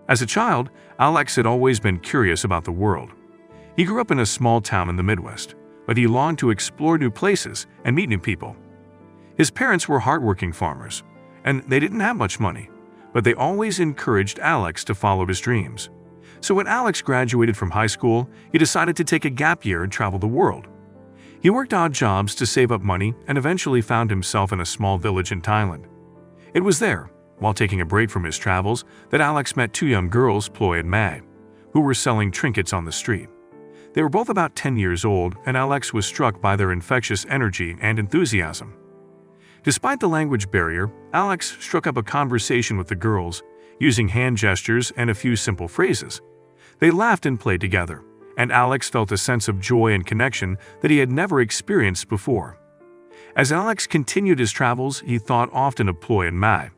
As a child, Alex had always been curious about the world. He grew up in a small town in the Midwest, but he longed to explore new places and meet new people. His parents were hardworking farmers, and they didn't have much money, but they always encouraged Alex to follow his dreams. So when Alex graduated from high school, he decided to take a gap year and travel the world. He worked odd jobs to save up money and eventually found himself in a small village in Thailand. It was there, while taking a break from his travels, that Alex met two young girls, Ploy and May, who were selling trinkets on the street. They were both about 10 years old, and Alex was struck by their infectious energy and enthusiasm. Despite the language barrier, Alex struck up a conversation with the girls, using hand gestures and a few simple phrases. They laughed and played together, and Alex felt a sense of joy and connection that he had never experienced before. As Alex continued his travels, he thought often of Ploy and May,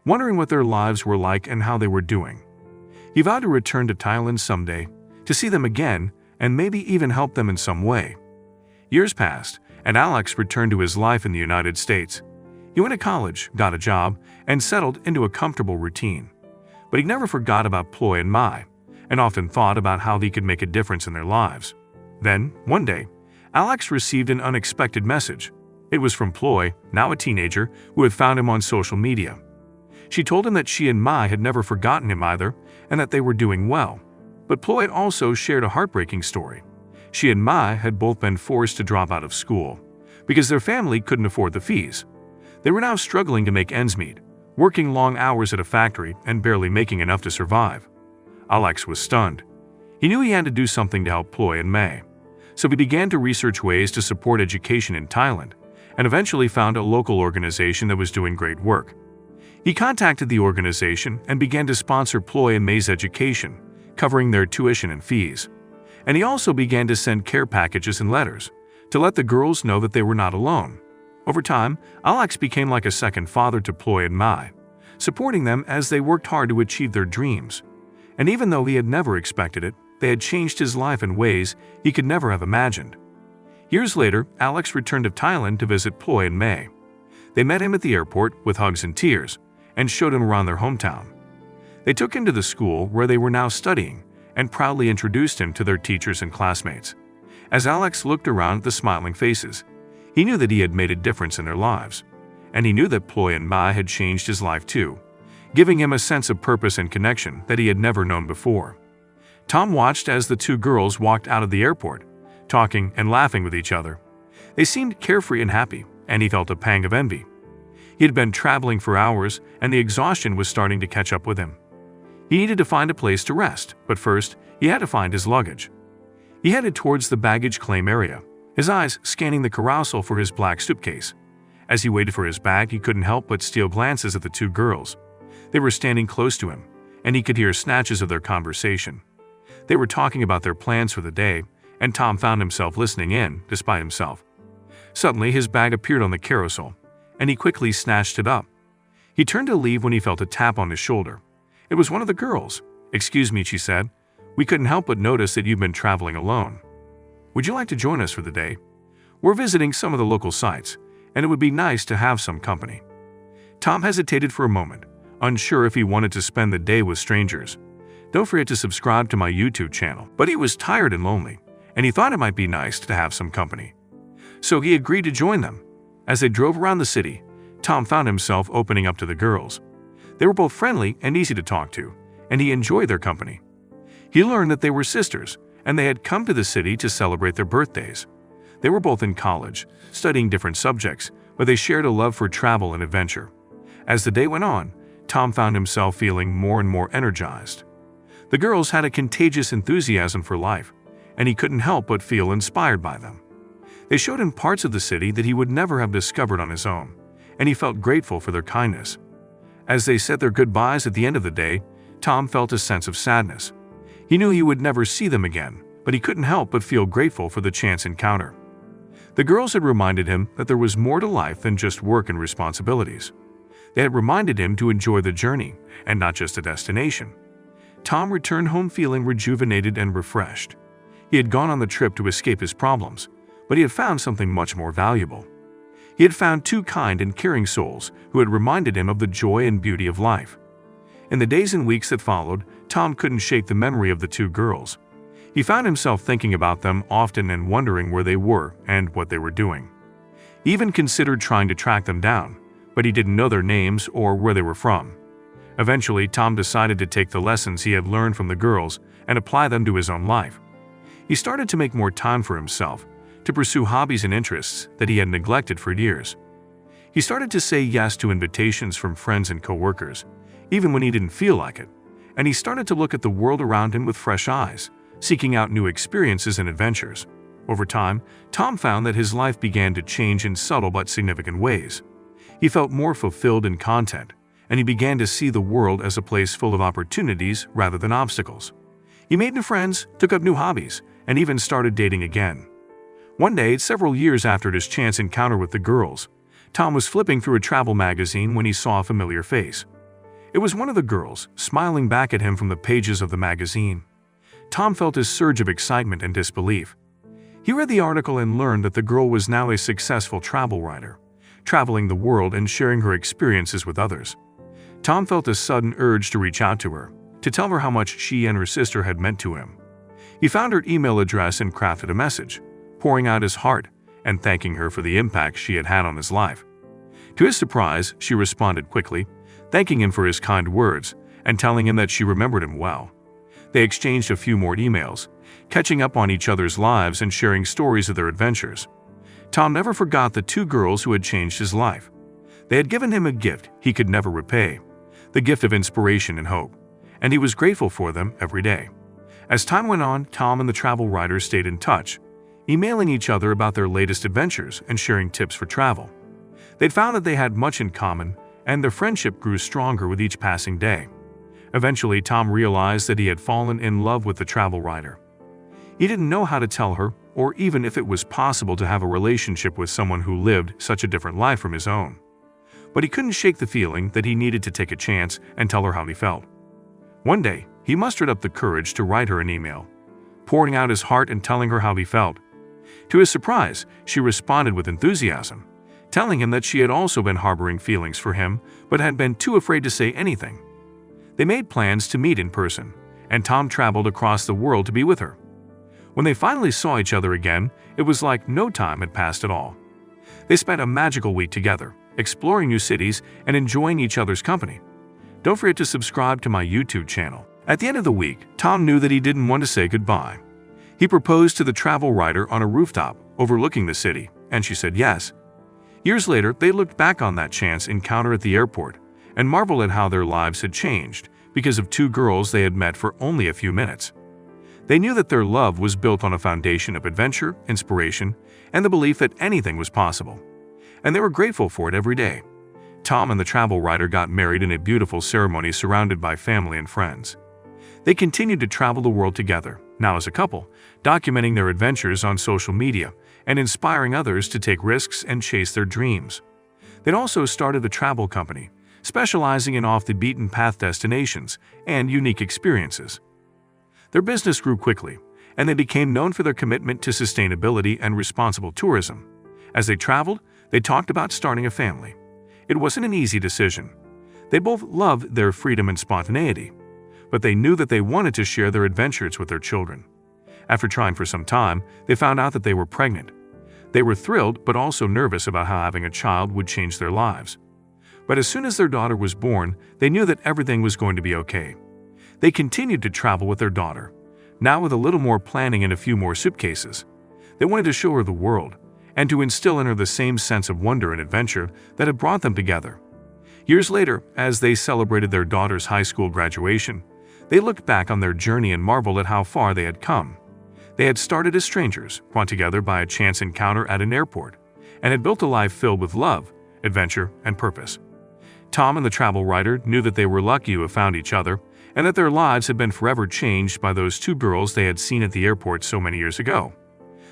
wondering what their lives were like and how they were doing. He vowed to return to Thailand someday, to see them again, and maybe even help them in some way. Years passed, and Alex returned to his life in the United States. He went to college, got a job, and settled into a comfortable routine. But he never forgot about Ploy and Mai, and often thought about how he could make a difference in their lives. Then, one day, Alex received an unexpected message. It was from Ploy, now a teenager, who had found him on social media. She told him that she and Mai had never forgotten him either, and that they were doing well. But Ploy also shared a heartbreaking story. She and Mai had both been forced to drop out of school because their family couldn't afford the fees. They were now struggling to make ends meet, working long hours at a factory and barely making enough to survive. Alex was stunned. He knew he had to do something to help Ploy and May, so he began to research ways to support education in Thailand and eventually found a local organization that was doing great work. He contacted the organization and began to sponsor Ploy and May's education, covering their tuition and fees. And he also began to send care packages and letters to let the girls know that they were not alone. Over time, Alex became like a second father to Ploy and Mai, supporting them as they worked hard to achieve their dreams. And even though he had never expected it, they had changed his life in ways he could never have imagined. Years later, Alex returned to Thailand to visit Ploy and May. They met him at the airport with hugs and tears and showed him around their hometown. They took him to the school where they were now studying and proudly introduced him to their teachers and classmates. As Alex looked around at the smiling faces, he knew that he had made a difference in their lives, and he knew that Ploy and Mai had changed his life too, giving him a sense of purpose and connection that he had never known before. Tom watched as the two girls walked out of the airport, talking and laughing with each other. They seemed carefree and happy, and he felt a pang of envy. He had been traveling for hours, and the exhaustion was starting to catch up with him. He needed to find a place to rest, but first, he had to find his luggage. He headed towards the baggage claim area, his eyes scanning the carousel for his black suitcase. As he waited for his bag, he couldn't help but steal glances at the two girls. They were standing close to him, and he could hear snatches of their conversation. They were talking about their plans for the day, and Tom found himself listening in, despite himself. Suddenly, his bag appeared on the carousel, and he quickly snatched it up. He turned to leave when he felt a tap on his shoulder. It was one of the girls. "Excuse me," she said. "We couldn't help but notice that you've been traveling alone. Would you like to join us for the day? We're visiting some of the local sites, and it would be nice to have some company." Tom hesitated for a moment, unsure if he wanted to spend the day with strangers. Don't forget to subscribe to my YouTube channel. But he was tired and lonely, and he thought it might be nice to have some company. So he agreed to join them. As they drove around the city, Tom found himself opening up to the girls. They were both friendly and easy to talk to, and he enjoyed their company. He learned that they were sisters, and they had come to the city to celebrate their birthdays. They were both in college, studying different subjects, but they shared a love for travel and adventure. As the day went on, Tom found himself feeling more and more energized. The girls had a contagious enthusiasm for life, and he couldn't help but feel inspired by them. They showed him parts of the city that he would never have discovered on his own, and he felt grateful for their kindness. As they said their goodbyes at the end of the day, Tom felt a sense of sadness. He knew he would never see them again, but he couldn't help but feel grateful for the chance encounter. The girls had reminded him that there was more to life than just work and responsibilities. They had reminded him to enjoy the journey and not just a destination. Tom returned home feeling rejuvenated and refreshed. He had gone on the trip to escape his problems, but he had found something much more valuable. He had found two kind and caring souls who had reminded him of the joy and beauty of life. In the days and weeks that followed, Tom couldn't shake the memory of the two girls. He found himself thinking about them often and wondering where they were and what they were doing. He even considered trying to track them down, but he didn't know their names or where they were from. Eventually, Tom decided to take the lessons he had learned from the girls and apply them to his own life. He started to make more time for himself, to pursue hobbies and interests that he had neglected for years. He started to say yes to invitations from friends and coworkers, even when he didn't feel like it, and he started to look at the world around him with fresh eyes, seeking out new experiences and adventures. Over time, Tom found that his life began to change in subtle but significant ways. He felt more fulfilled and content, and he began to see the world as a place full of opportunities rather than obstacles. He made new friends, took up new hobbies, and even started dating again. One day, several years after his chance encounter with the girls, Tom was flipping through a travel magazine when he saw a familiar face. It was one of the girls, smiling back at him from the pages of the magazine. Tom felt a surge of excitement and disbelief. He read the article and learned that the girl was now a successful travel writer, traveling the world and sharing her experiences with others. Tom felt a sudden urge to reach out to her, to tell her how much she and her sister had meant to him. He found her email address and crafted a message, pouring out his heart and thanking her for the impact she had had on his life. To his surprise, she responded quickly, thanking him for his kind words and telling him that she remembered him well. They exchanged a few more emails, catching up on each other's lives and sharing stories of their adventures. Tom never forgot the two girls who had changed his life. They had given him a gift he could never repay, the gift of inspiration and hope, and he was grateful for them every day. As time went on, Tom and the travel writer stayed in touch, emailing each other about their latest adventures and sharing tips for travel. They'd found that they had much in common, and their friendship grew stronger with each passing day. Eventually, Tom realized that he had fallen in love with the travel writer. He didn't know how to tell her, or even if it was possible to have a relationship with someone who lived such a different life from his own. But he couldn't shake the feeling that he needed to take a chance and tell her how he felt. One day, he mustered up the courage to write her an email, pouring out his heart and telling her how he felt. To his surprise, she responded with enthusiasm, telling him that she had also been harboring feelings for him but had been too afraid to say anything. They made plans to meet in person, and Tom traveled across the world to be with her. When they finally saw each other again, it was like no time had passed at all. They spent a magical week together, exploring new cities and enjoying each other's company. Don't forget to subscribe to my YouTube channel. At the end of the week, Tom knew that he didn't want to say goodbye. He proposed to the travel writer on a rooftop overlooking the city, and she said yes. Years later, they looked back on that chance encounter at the airport and marveled at how their lives had changed because of two girls they had met for only a few minutes. They knew that their love was built on a foundation of adventure, inspiration, and the belief that anything was possible. And they were grateful for it every day. Tom and the travel writer got married in a beautiful ceremony surrounded by family and friends. They continued to travel the world together, now as a couple, documenting their adventures on social media and inspiring others to take risks and chase their dreams. They'd also started a travel company, specializing in off-the-beaten-path destinations and unique experiences. Their business grew quickly, and they became known for their commitment to sustainability and responsible tourism. As they traveled, they talked about starting a family. It wasn't an easy decision. They both loved their freedom and spontaneity, but they knew that they wanted to share their adventures with their children. After trying for some time, they found out that they were pregnant. They were thrilled but also nervous about how having a child would change their lives. But as soon as their daughter was born, they knew that everything was going to be okay. They continued to travel with their daughter, now with a little more planning and a few more suitcases. They wanted to show her the world, and to instill in her the same sense of wonder and adventure that had brought them together. Years later, as they celebrated their daughter's high school graduation, they looked back on their journey and marveled at how far they had come. They had started as strangers, brought together by a chance encounter at an airport, and had built a life filled with love, adventure, and purpose. Tom and the travel writer knew that they were lucky to have found each other, and that their lives had been forever changed by those two girls they had seen at the airport so many years ago.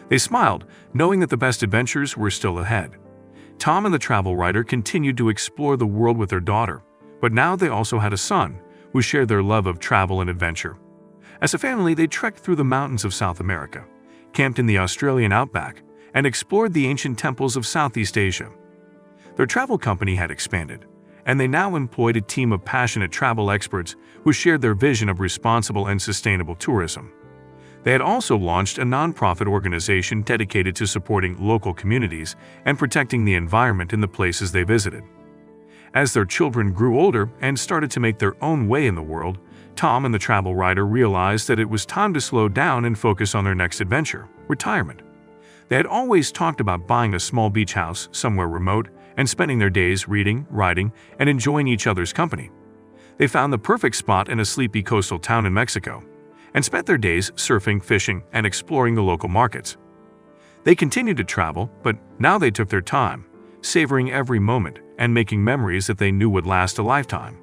They smiled, knowing that the best adventures were still ahead. Tom and the travel writer continued to explore the world with their daughter, but now they also had a son, who shared their love of travel and adventure. As a family, they trekked through the mountains of South America, camped in the Australian outback, and explored the ancient temples of Southeast Asia. Their travel company had expanded, and they now employed a team of passionate travel experts who shared their vision of responsible and sustainable tourism. They had also launched a nonprofit organization dedicated to supporting local communities and protecting the environment in the places they visited. As their children grew older and started to make their own way in the world, Tom and the travel writer realized that it was time to slow down and focus on their next adventure, retirement. They had always talked about buying a small beach house somewhere remote and spending their days reading, writing, and enjoying each other's company. They found the perfect spot in a sleepy coastal town in Mexico and spent their days surfing, fishing, and exploring the local markets. They continued to travel, but now they took their time, savoring every moment and making memories that they knew would last a lifetime.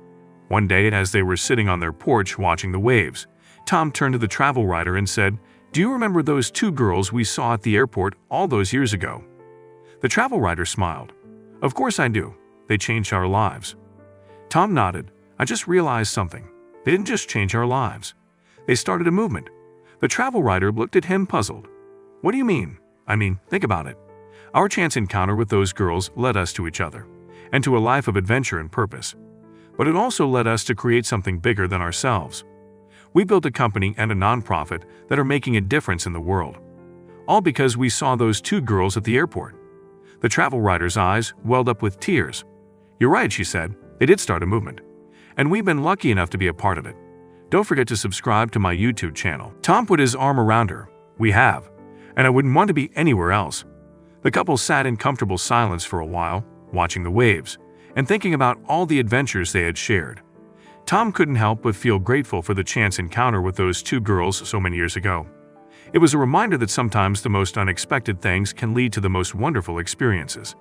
One day, as they were sitting on their porch watching the waves, Tom turned to the travel writer and said, "Do you remember those two girls we saw at the airport all those years ago?" The travel writer smiled. "Of course I do. They changed our lives." Tom nodded. "I just realized something. They didn't just change our lives. They started a movement." The travel writer looked at him puzzled. "What do you mean?" "I mean, think about it. Our chance encounter with those girls led us to each other, and to a life of adventure and purpose. But it also led us to create something bigger than ourselves. We built a company and a nonprofit that are making a difference in the world. All because we saw those two girls at the airport." The travel writer's eyes welled up with tears. "You're right," she said. "They did start a movement. And we've been lucky enough to be a part of it. Don't forget to subscribe to my YouTube channel." Tom put his arm around her. "We have. And I wouldn't want to be anywhere else." The couple sat in comfortable silence for a while, watching the waves, and thinking about all the adventures they had shared. Tom couldn't help but feel grateful for the chance encounter with those two girls so many years ago. It was a reminder that sometimes the most unexpected things can lead to the most wonderful experiences.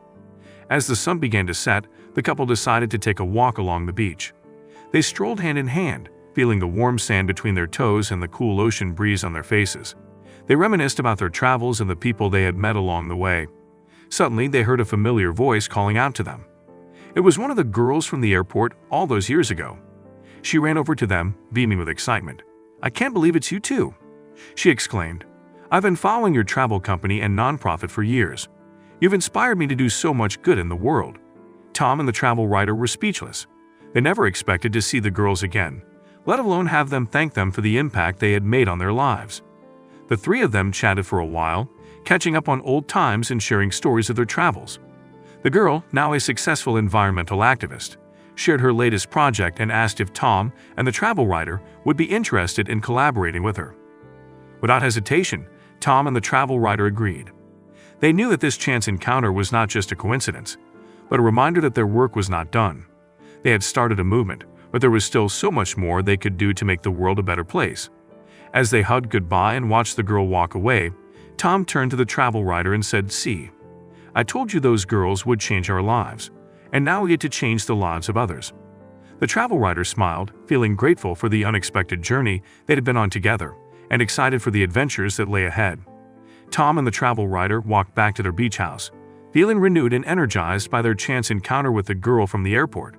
As the sun began to set, the couple decided to take a walk along the beach. They strolled hand in hand, feeling the warm sand between their toes and the cool ocean breeze on their faces. They reminisced about their travels and the people they had met along the way. Suddenly, they heard a familiar voice calling out to them. It was one of the girls from the airport all those years ago. She ran over to them, beaming with excitement. "I can't believe it's you too," she exclaimed. "I've been following your travel company and nonprofit for years. You've inspired me to do so much good in the world." Tom and the travel writer were speechless. They never expected to see the girls again, let alone have them thank them for the impact they had made on their lives. The three of them chatted for a while, catching up on old times and sharing stories of their travels. The girl, now a successful environmental activist, shared her latest project and asked if Tom and the travel writer would be interested in collaborating with her. Without hesitation, Tom and the travel writer agreed. They knew that this chance encounter was not just a coincidence, but a reminder that their work was not done. They had started a movement, but there was still so much more they could do to make the world a better place. As they hugged goodbye and watched the girl walk away, Tom turned to the travel writer and said, "See, I told you those girls would change our lives, and now we get to change the lives of others." The travel writer smiled, feeling grateful for the unexpected journey they had been on together, and excited for the adventures that lay ahead. Tom and the travel writer walked back to their beach house, feeling renewed and energized by their chance encounter with the girl from the airport.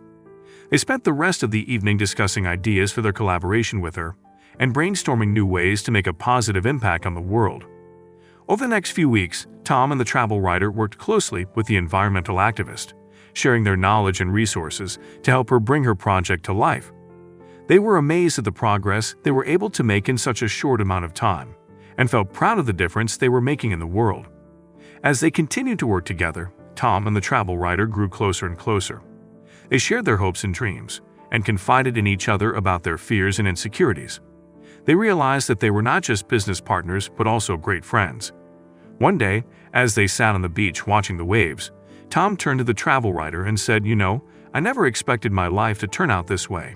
They spent the rest of the evening discussing ideas for their collaboration with her, and brainstorming new ways to make a positive impact on the world. Over the next few weeks, Tom and the travel writer worked closely with the environmental activist, sharing their knowledge and resources to help her bring her project to life. They were amazed at the progress they were able to make in such a short amount of time, and felt proud of the difference they were making in the world. As they continued to work together, Tom and the travel writer grew closer and closer. They shared their hopes and dreams, and confided in each other about their fears and insecurities. They realized that they were not just business partners but also great friends. One day, as they sat on the beach watching the waves, Tom turned to the travel writer and said, "You know, I never expected my life to turn out this way.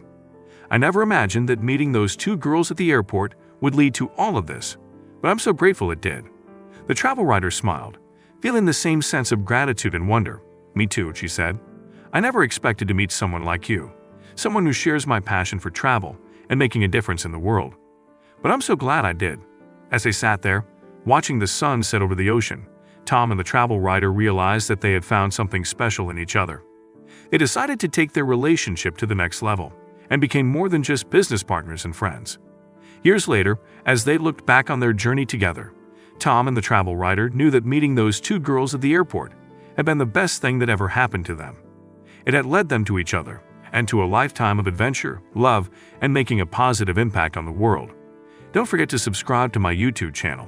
I never imagined that meeting those two girls at the airport would lead to all of this, but I'm so grateful it did." The travel writer smiled, feeling the same sense of gratitude and wonder. "Me too," she said. "I never expected to meet someone like you, someone who shares my passion for travel and making a difference in the world. But I'm so glad I did." As they sat there, watching the sun set over the ocean, Tom and the travel writer realized that they had found something special in each other. They decided to take their relationship to the next level, and became more than just business partners and friends. Years later, as they looked back on their journey together, Tom and the travel writer knew that meeting those two girls at the airport had been the best thing that ever happened to them. It had led them to each other, and to a lifetime of adventure, love, and making a positive impact on the world. Don't forget to subscribe to my YouTube channel